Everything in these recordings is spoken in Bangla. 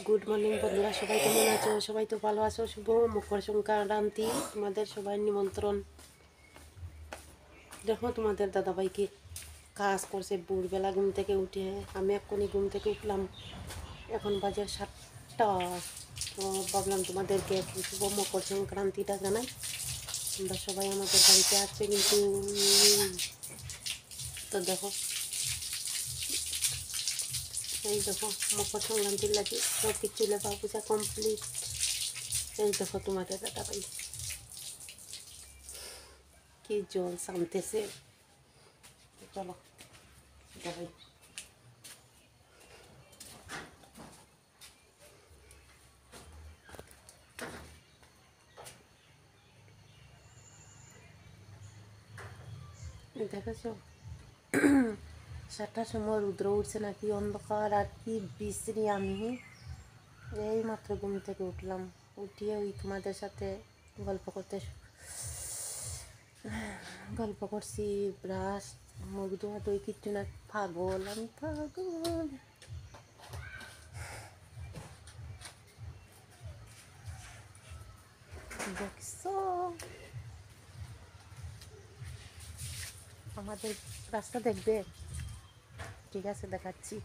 গুড মর্নিং বন্ধুরা, সবাই কেমন আছো? সবাই তো ভালো আছো। শুভ মকর সংক্রান্তি, তোমাদের সবাই নিমন্ত্রণ। দেখো তোমাদের দাদাভাইকে কাজ করছে ভোরবেলা ঘুম থেকে উঠে। আমি এক্ষুনি ঘুম থেকে উঠলাম, এখন বাজে 7টা। তো ভাবলাম তোমাদেরকে একটু শুভ মকর সংক্রান্তিটা জানাই। তোমরা সবাই আমাদের বাড়িতে আছে কিন্তু। তো দেখো, এই দেখো মকর সংক্রান্তির লাগে সব কিছু লেখা পূজা কমপ্লিট। এই দেখো তোমাদের দাদাভাই কি জল সামতেছে। চলো দেখাই। দেখেছ 7টার সময় রুদ্র উঠছে নাকি, অন্ধকার আর কি বিশ্রী। আমি এই মাত্র ঘুম থেকে উঠলাম, উঠিয়ে ওই তোমাদের সাথে গল্প করছি। ব্রাশ মুখ ধোয়া দই কিচ্ছু না। পাগল আমি, পাগল। দেখছো আমাদের রাস্তা দেখবে? ঠিক আছে, দেখাচ্ছি।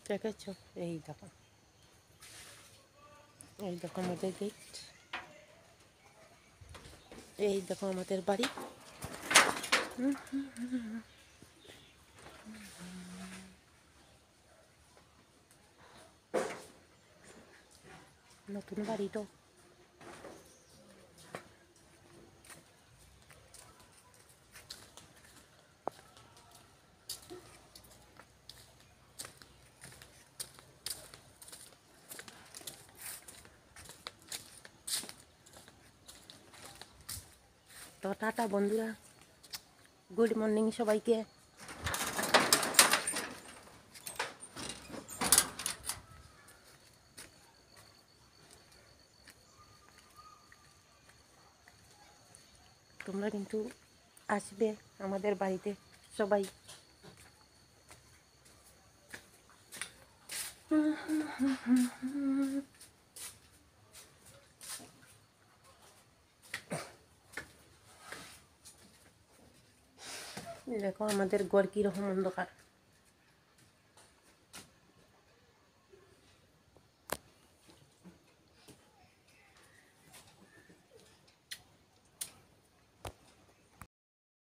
দেখেছো? এই দেখো, এই দেখো আমাদের গেট, এই দেখো আমাদের বাড়ি। নতুন বাড়ি তো। তো টাটা বন্ধুরা, গুড মর্নিং সবাইকে। তোমরা কিন্তু আসবে আমাদের বাড়িতে সবাই। দেখো আমাদের ঘর কীরকম অন্ধকার।